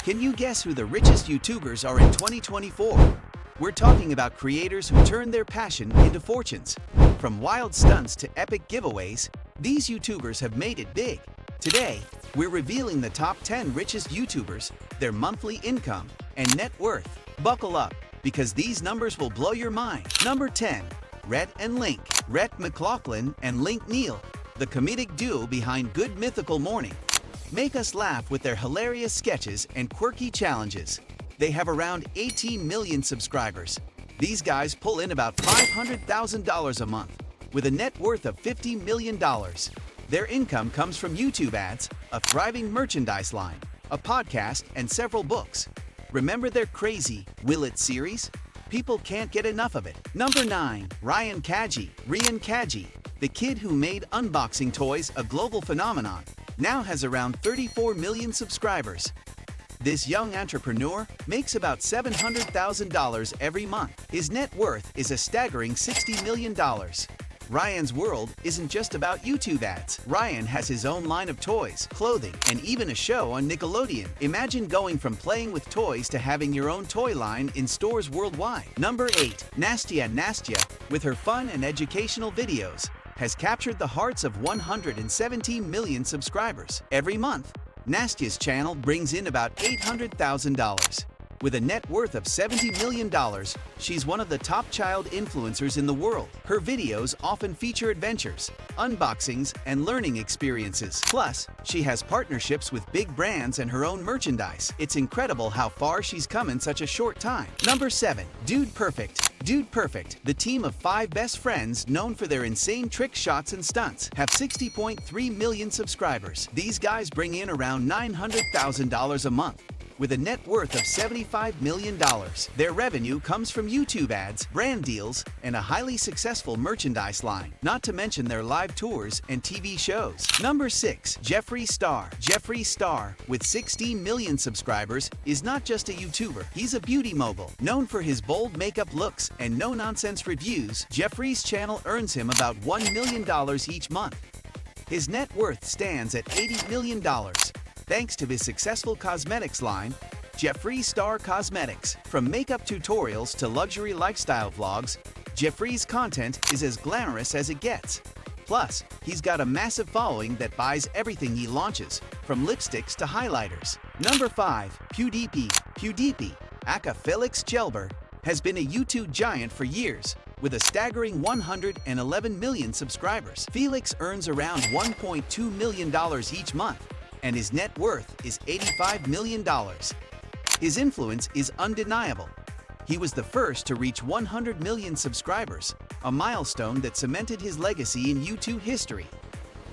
Can you guess who the richest YouTubers are in 2024? We're talking about creators who turn their passion into fortunes. From wild stunts to epic giveaways, these YouTubers have made it big. Today, we're revealing the top 10 richest YouTubers, their monthly income, and net worth. Buckle up, because these numbers will blow your mind. Number 10. Rhett and Link. Rhett McLaughlin and Link Neal, the comedic duo behind Good Mythical Morning, make us laugh with their hilarious sketches and quirky challenges. They have around 18 million subscribers. These guys pull in about $500,000 a month, with a net worth of $50 million. Their income comes from YouTube ads, a thriving merchandise line, a podcast, and several books. Remember their crazy Will It series? People can't get enough of it. Number 9. Ryan Kaji, the kid who made unboxing toys a global phenomenon, now has around 34 million subscribers. This young entrepreneur makes about $700,000 every month. His net worth is a staggering $60 million. Ryan's world isn't just about YouTube ads. Ryan has his own line of toys, clothing, and even a show on Nickelodeon. Imagine going from playing with toys to having your own toy line in stores worldwide. Number 8. Nastya, with her fun and educational videos, has captured the hearts of 117 million subscribers. Every month, Nastya's channel brings in about $800,000. With a net worth of $70 million, she's one of the top child influencers in the world. Her videos often feature adventures, unboxings, and learning experiences. Plus, she has partnerships with big brands and her own merchandise. It's incredible how far she's come in such a short time. Number 7. Dude Perfect, the team of 5 best friends known for their insane trick shots and stunts, have 60.3 million subscribers. These guys bring in around $900,000 a month, with a net worth of $75 million. Their revenue comes from YouTube ads, brand deals, and a highly successful merchandise line, not to mention their live tours and TV shows. Number 6. Jeffree Star, with 16 million subscribers, is not just a YouTuber. He's a beauty mogul. Known for his bold makeup looks and no-nonsense reviews, Jeffree's channel earns him about $1 million each month. His net worth stands at $80 million. Thanks to his successful cosmetics line, Jeffree Star Cosmetics. From makeup tutorials to luxury lifestyle vlogs, Jeffree's content is as glamorous as it gets. Plus, he's got a massive following that buys everything he launches, from lipsticks to highlighters. Number 5. PewDiePie, aka Felix Jelber, has been a YouTube giant for years, with a staggering 111 million subscribers. Felix earns around $1.2 million each month, and his net worth is $85 million. His influence is undeniable. He was the first to reach 100 million subscribers, a milestone that cemented his legacy in YouTube history.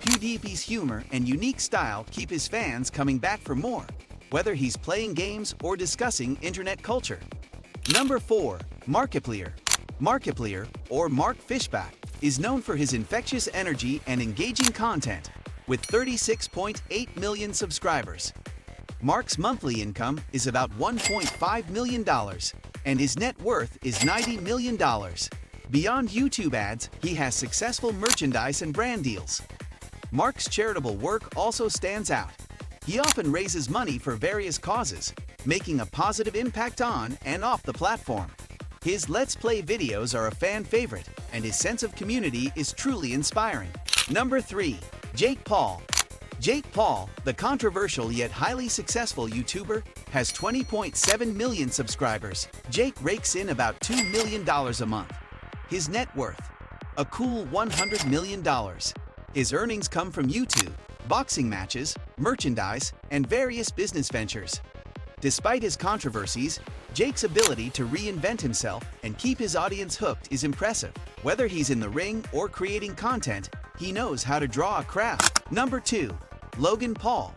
PewDiePie's humor and unique style keep his fans coming back for more, whether he's playing games or discussing internet culture. Number 4. Markiplier, or Mark Fishback, is known for his infectious energy and engaging content, with 36.8 million subscribers. Mark's monthly income is about $1.5 million, and his net worth is $90 million. Beyond YouTube ads, he has successful merchandise and brand deals. Mark's charitable work also stands out. He often raises money for various causes, making a positive impact on and off the platform. His Let's Play videos are a fan favorite, and his sense of community is truly inspiring. Number 3. Jake Paul, the controversial yet highly successful YouTuber, has 20.7 million subscribers. Jake rakes in about $2 million a month. His net worth, a cool $100 million. His earnings come from YouTube, boxing matches, merchandise, and various business ventures. Despite his controversies, Jake's ability to reinvent himself and keep his audience hooked is impressive. Whether he's in the ring or creating content, he knows how to draw a crowd. Number 2. Logan Paul,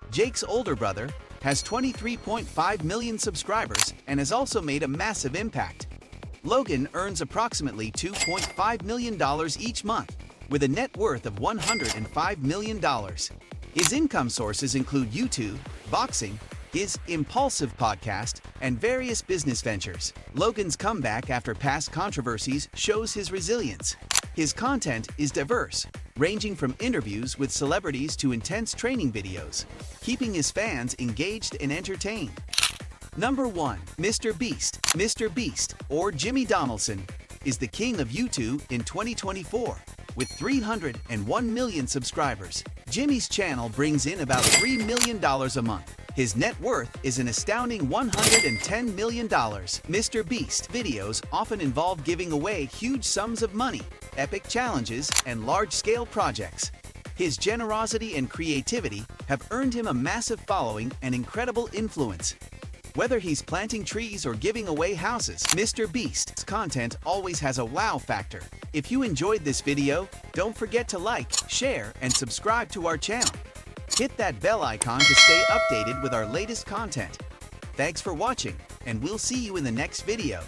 Jake's older brother, has 23.5 million subscribers and has also made a massive impact. Logan earns approximately $2.5 million each month, with a net worth of $105 million. His income sources include YouTube, boxing, his Impulsive podcast, and various business ventures. Logan's comeback after past controversies shows his resilience. His content is diverse, ranging from interviews with celebrities to intense training videos, keeping his fans engaged and entertained. Number 1. Mr. Beast. Mr. Beast, or Jimmy Donaldson, is the king of YouTube in 2024. With 301 million subscribers, Jimmy's channel brings in about $3 million a month. His net worth is an astounding $110 million. Mr. Beast videos often involve giving away huge sums of money, epic challenges, and large-scale projects. His generosity and creativity have earned him a massive following and incredible influence. Whether he's planting trees or giving away houses, Mr. Beast's content always has a wow factor. If you enjoyed this video, don't forget to like, share, and subscribe to our channel. Hit that bell icon to stay updated with our latest content. Thanks for watching, and we'll see you in the next video.